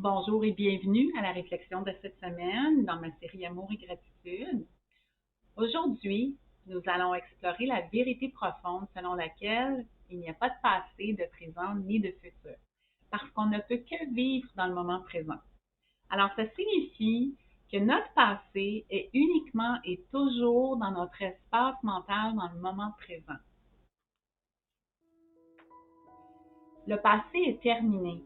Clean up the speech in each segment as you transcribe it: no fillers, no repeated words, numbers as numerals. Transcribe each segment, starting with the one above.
Bonjour et bienvenue à la réflexion de cette semaine dans ma série Amour et gratitude. Aujourd'hui, nous allons explorer la vérité profonde selon laquelle il n'y a pas de passé, de présent ni de futur, parce qu'on ne peut que vivre dans le moment présent. Alors, ça signifie que notre passé est uniquement et toujours dans notre espace mental dans le moment présent. Le passé est terminé.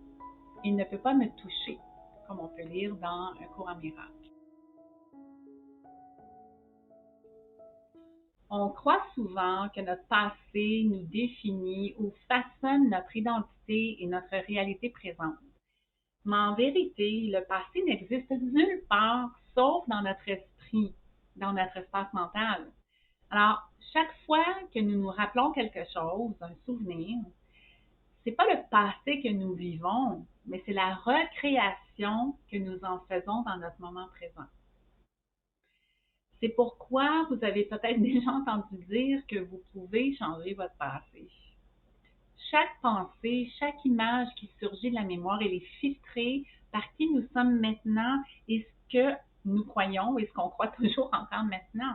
Il ne peut pas me toucher, comme on peut lire dans Un cours en miracle. On croit souvent que notre passé nous définit ou façonne notre identité et notre réalité présente. Mais en vérité, le passé n'existe nulle part sauf dans notre esprit, dans notre espace mental. Alors, chaque fois que nous nous rappelons quelque chose, un souvenir, c'est pas le passé que nous vivons, mais c'est la recréation que nous en faisons dans notre moment présent. C'est pourquoi vous avez peut-être déjà entendu dire que vous pouvez changer votre passé. Chaque pensée, chaque image qui surgit de la mémoire, elle est filtrée par qui nous sommes maintenant et ce que nous croyons et ce qu'on croit toujours encore maintenant.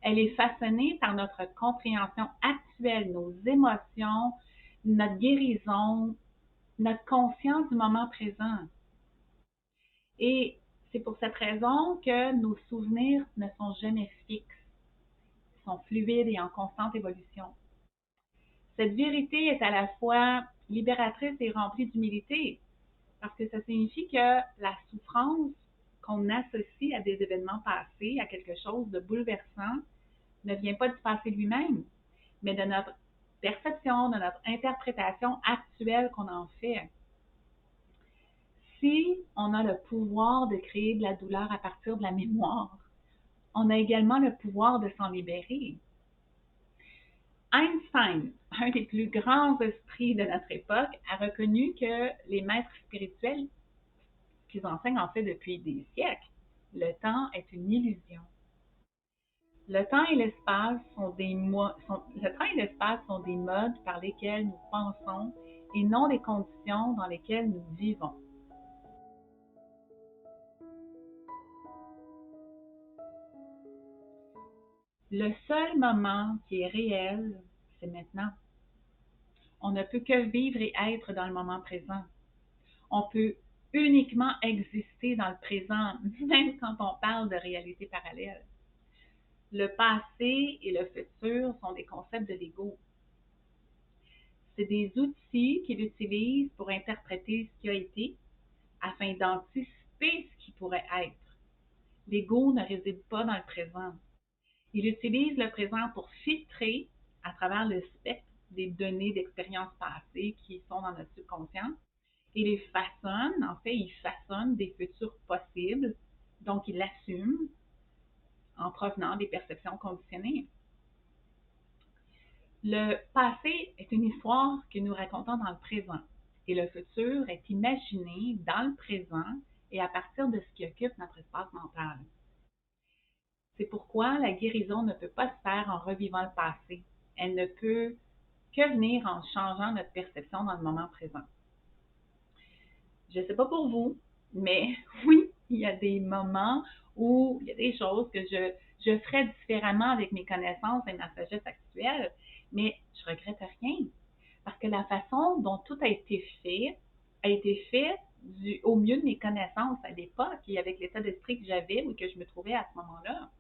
Elle est façonnée par notre compréhension actuelle, nos émotions, notre guérison, notre conscience du moment présent. Et c'est pour cette raison que nos souvenirs ne sont jamais fixes, ils sont fluides et en constante évolution. Cette vérité est à la fois libératrice et remplie d'humilité, parce que ça signifie que la souffrance qu'on associe à des événements passés, à quelque chose de bouleversant, ne vient pas du passé lui-même, mais de notre perception, de notre interprétation actuelle qu'on en fait. Si on a le pouvoir de créer de la douleur à partir de la mémoire, on a également le pouvoir de s'en libérer. Einstein, un des plus grands esprits de notre époque, a reconnu que les maîtres spirituels, qu'ils enseignent en fait depuis des siècles, le temps est une illusion. Le temps et l'espace sont des modes par lesquels nous pensons et non les conditions dans lesquelles nous vivons. Le seul moment qui est réel, c'est maintenant. On ne peut que vivre et être dans le moment présent. On peut uniquement exister dans le présent, même quand on parle de réalité parallèle. Le passé et le futur sont des concepts de l'ego. C'est des outils qu'il utilise pour interpréter ce qui a été afin d'anticiper ce qui pourrait être. L'ego ne réside pas dans le présent. Il utilise le présent pour filtrer à travers le spectre des données d'expériences passées qui sont dans notre subconscient et les façonne, en fait, il façonne des futurs possibles, donc il l'assume en provenant des perceptions conditionnées. Le passé est une histoire que nous racontons dans le présent et le futur est imaginé dans le présent et à partir de ce qui occupe notre espace mental. C'est pourquoi la guérison ne peut pas se faire en revivant le passé. Elle ne peut que venir en changeant notre perception dans le moment présent. Je ne sais pas pour vous, mais oui, il y a des moments où il y a des choses que je ferais différemment avec mes connaissances et ma sagesse actuelle, mais je ne regrette rien. Parce que la façon dont tout a été fait au mieux de mes connaissances à l'époque et avec l'état d'esprit que j'avais ou que je me trouvais à ce moment-là.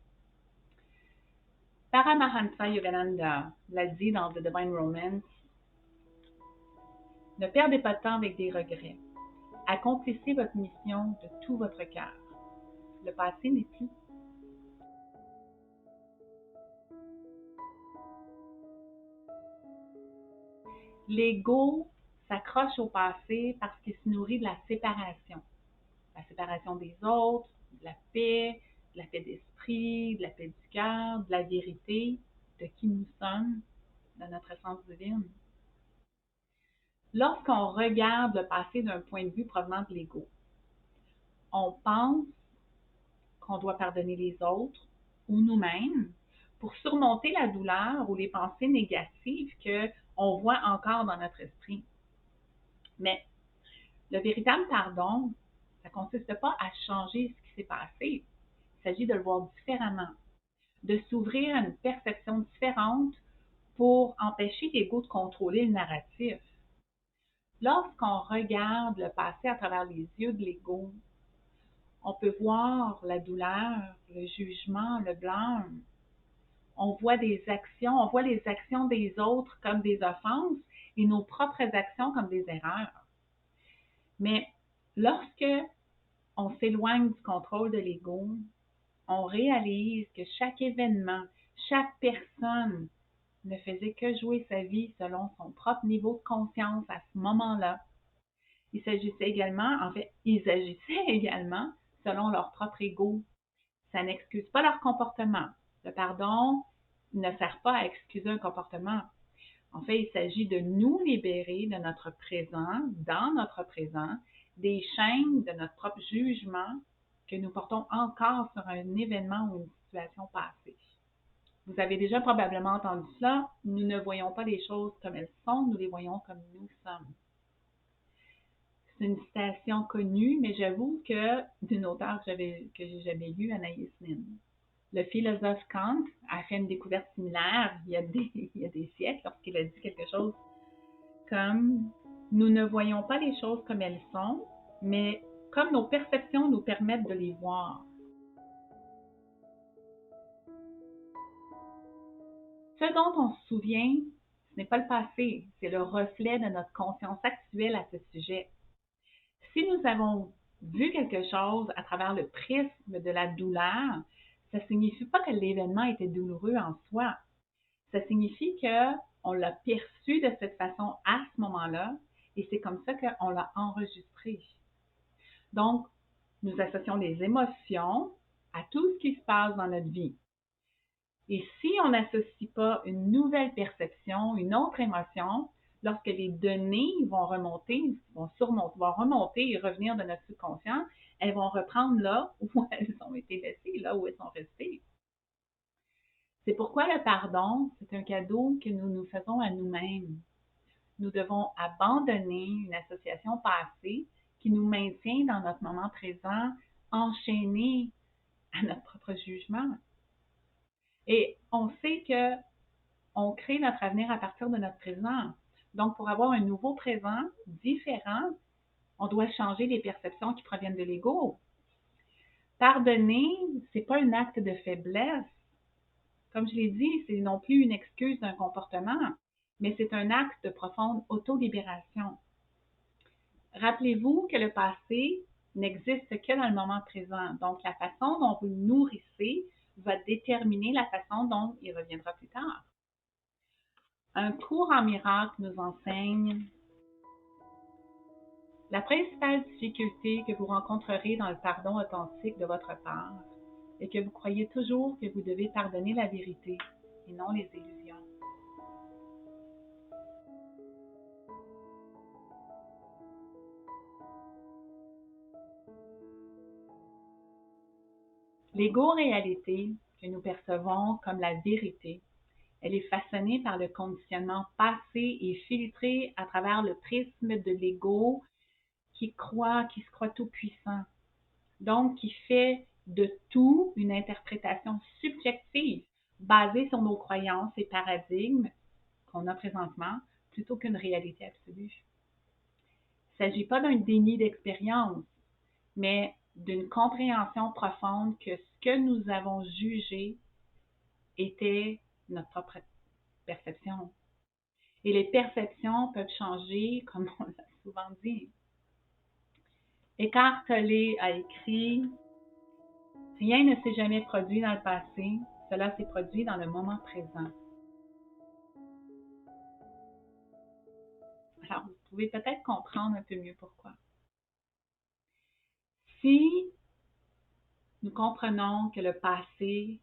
Paramahansa Yogananda l'a dit dans The Divine Romance, ne perdez pas de temps avec des regrets. Accomplissez votre mission de tout votre cœur. Le passé n'est plus. L'ego s'accroche au passé parce qu'il se nourrit de la séparation. La séparation des autres, de la paix d'esprit, de la paix du cœur, de la vérité, de qui nous sommes, de notre essence divine. Lorsqu'on regarde le passé d'un point de vue provenant de l'ego, on pense qu'on doit pardonner les autres ou nous-mêmes pour surmonter la douleur ou les pensées négatives qu'on voit encore dans notre esprit. Mais le véritable pardon, Ça ne consiste pas à changer ce qui s'est passé. Il s'agit de le voir différemment, de s'ouvrir à une perception différente pour empêcher l'ego de contrôler le narratif. Lorsqu'on regarde le passé à travers les yeux de l'ego, on peut voir la douleur, le jugement, le blâme. On voit les actions des autres comme des offenses et nos propres actions comme des erreurs. Mais lorsque on s'éloigne du contrôle de l'ego, on réalise que chaque événement, chaque personne ne faisait que jouer sa vie selon son propre niveau de conscience à ce moment-là. Ils agissaient également selon leur propre ego. Ça n'excuse pas leur comportement. Le pardon ne sert pas à excuser un comportement. En fait, il s'agit de nous libérer de notre présent, dans notre présent, des chaînes de notre propre jugement que nous portons encore sur un événement ou une situation passée. Vous avez déjà probablement entendu cela, nous ne voyons pas les choses comme elles sont, nous les voyons comme nous sommes. C'est une citation connue, mais j'avoue que d'une auteure que j'ai jamais lue, Anaïs Nin. Le philosophe Kant a fait une découverte similaire il y a des siècles lorsqu'il a dit quelque chose comme « Nous ne voyons pas les choses comme elles sont, mais comme nos perceptions nous permettent de les voir. » Ce dont on se souvient, ce n'est pas le passé, c'est le reflet de notre conscience actuelle à ce sujet. Si nous avons vu quelque chose à travers le prisme de la douleur, ça ne signifie pas que l'événement était douloureux en soi. Ça signifie qu'on l'a perçu de cette façon à ce moment-là et c'est comme ça qu'on l'a enregistré. Donc, nous associons les émotions à tout ce qui se passe dans notre vie. Et si on n'associe pas une nouvelle perception, une autre émotion, lorsque les données vont remonter et revenir de notre subconscient, elles vont reprendre là où elles ont été laissées, là où elles sont restées. C'est pourquoi le pardon, c'est un cadeau que nous nous faisons à nous-mêmes. Nous devons abandonner une association passée qui nous maintient dans notre moment présent, enchaînés à notre propre jugement. Et on sait que on crée notre avenir à partir de notre présent. Donc, pour avoir un nouveau présent différent, on doit changer les perceptions qui proviennent de l'ego. Pardonner, ce n'est pas un acte de faiblesse. Comme je l'ai dit, c'est non plus une excuse d'un comportement, mais c'est un acte de profonde autolibération. Rappelez-vous que le passé n'existe que dans le moment présent. Donc, la façon dont vous le nourrissez va déterminer la façon dont il reviendra plus tard. Un cours en miracle nous enseigne la principale difficulté que vous rencontrerez dans le pardon authentique de votre part est que vous croyez toujours que vous devez pardonner la vérité et non les illusions. L'ego-réalité que nous percevons comme la vérité, elle est façonnée par le conditionnement passé et filtrée à travers le prisme de l'ego qui se croit tout puissant. Donc, qui fait de tout une interprétation subjective basée sur nos croyances et paradigmes qu'on a présentement plutôt qu'une réalité absolue. Il ne s'agit pas d'un déni d'expérience, mais d'une compréhension profonde que ce que nous avons jugé était notre propre perception. Et les perceptions peuvent changer, comme on l'a souvent dit. Eckhart Tolle a écrit « Rien ne s'est jamais produit dans le passé, cela s'est produit dans le moment présent. » Alors, vous pouvez peut-être comprendre un peu mieux pourquoi. Si nous comprenons que le passé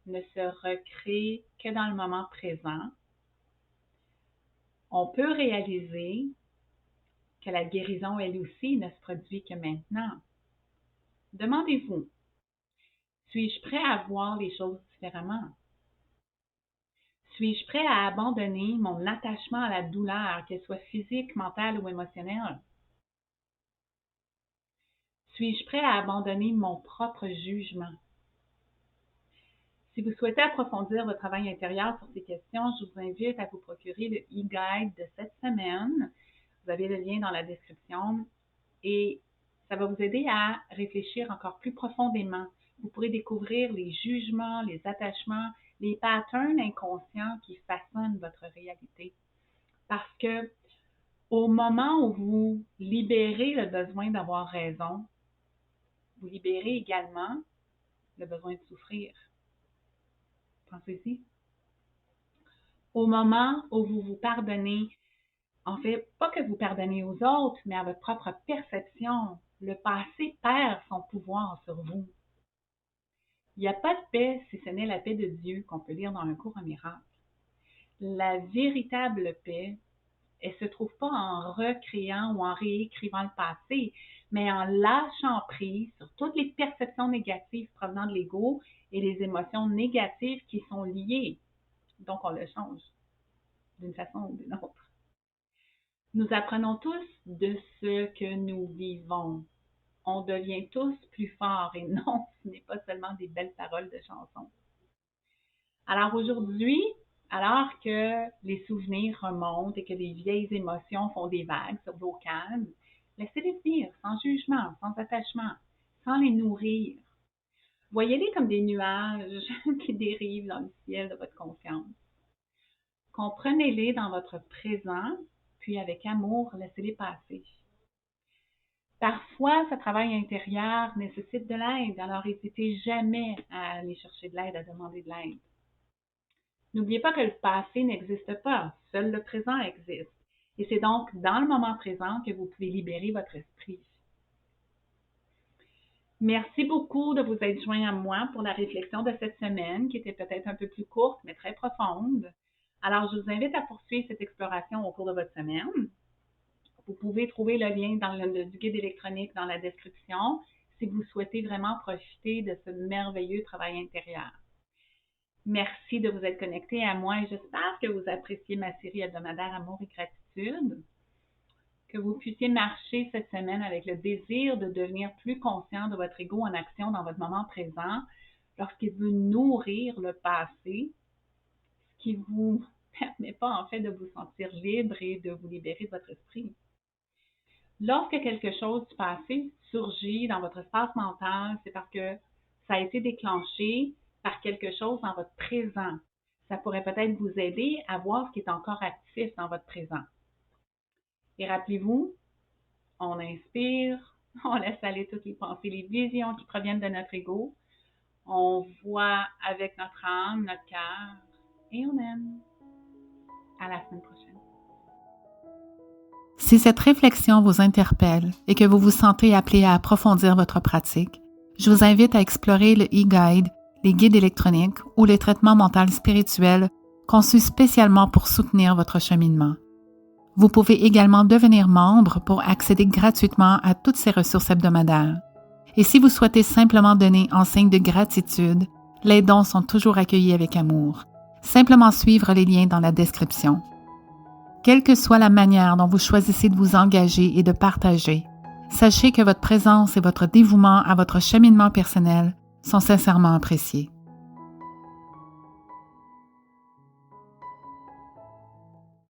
ne se recrée que dans le moment présent, on peut réaliser que la guérison, elle aussi, ne se produit que maintenant. Demandez-vous, suis-je prêt à voir les choses différemment? Suis-je prêt à abandonner mon attachement à la douleur, qu'elle soit physique, mentale ou émotionnelle? Suis-je prêt à abandonner mon propre jugement? Si vous souhaitez approfondir votre travail intérieur sur ces questions, je vous invite à vous procurer le e-guide de cette semaine. Vous avez le lien dans la description et ça va vous aider à réfléchir encore plus profondément. Vous pourrez découvrir les jugements, les attachements, les patterns inconscients qui façonnent votre réalité. Parce que au moment où vous libérez le besoin d'avoir raison, vous libérez également le besoin de souffrir. Pensez-y. Au moment où vous vous pardonnez, en fait, pas que vous pardonnez aux autres, mais à votre propre perception, le passé perd son pouvoir sur vous. Il n'y a pas de paix si ce n'est la paix de Dieu qu'on peut lire dans un cours en miracle. La véritable paix, elle ne se trouve pas en recréant ou en réécrivant le passé, mais en lâchant prise sur toutes les perceptions négatives provenant de l'ego et les émotions négatives qui sont liées. Donc, on le change d'une façon ou d'une autre. Nous apprenons tous de ce que nous vivons. On devient tous plus forts et non, ce n'est pas seulement des belles paroles de chansons. Alors aujourd'hui, alors que les souvenirs remontent et que les vieilles émotions font des vagues sur l'eau calme, laissez-les venir sans jugement, sans attachement, sans les nourrir. Voyez-les comme des nuages qui dérivent dans le ciel de votre conscience. Comprenez-les dans votre présent, puis avec amour, laissez-les passer. Parfois, ce travail intérieur nécessite de l'aide, alors n'hésitez jamais à aller chercher de l'aide, à demander de l'aide. N'oubliez pas que le passé n'existe pas, seul le présent existe. Et c'est donc dans le moment présent que vous pouvez libérer votre esprit. Merci beaucoup de vous être joint à moi pour la réflexion de cette semaine, qui était peut-être un peu plus courte, mais très profonde. Alors, je vous invite à poursuivre cette exploration au cours de votre semaine. Vous pouvez trouver le lien du guide électronique dans la description si vous souhaitez vraiment profiter de ce merveilleux travail intérieur. Merci de vous être connecté à moi et j'espère que vous appréciez ma série hebdomadaire Amour et gratitude. Que vous puissiez marcher cette semaine avec le désir de devenir plus conscient de votre ego en action dans votre moment présent lorsqu'il veut nourrir le passé, ce qui ne vous permet pas en fait de vous sentir libre et de vous libérer de votre esprit. Lorsque quelque chose du passé surgit dans votre espace mental, c'est parce que ça a été déclenché par quelque chose dans votre présent. Ça pourrait peut-être vous aider à voir ce qui est encore actif dans votre présent. Et rappelez-vous, on inspire, on laisse aller toutes les pensées, les visions qui proviennent de notre ego. On voit avec notre âme, notre cœur, et on aime. À la semaine prochaine. Si cette réflexion vous interpelle et que vous vous sentez appelé à approfondir votre pratique, je vous invite à explorer le e-guide, les guides électroniques ou les traitements mentaux spirituels conçus spécialement pour soutenir votre cheminement. Vous pouvez également devenir membre pour accéder gratuitement à toutes ces ressources hebdomadaires. Et si vous souhaitez simplement donner en signe de gratitude, les dons sont toujours accueillis avec amour. Simplement suivre les liens dans la description. Quelle que soit la manière dont vous choisissez de vous engager et de partager, sachez que votre présence et votre dévouement à votre cheminement personnel sont sincèrement appréciés.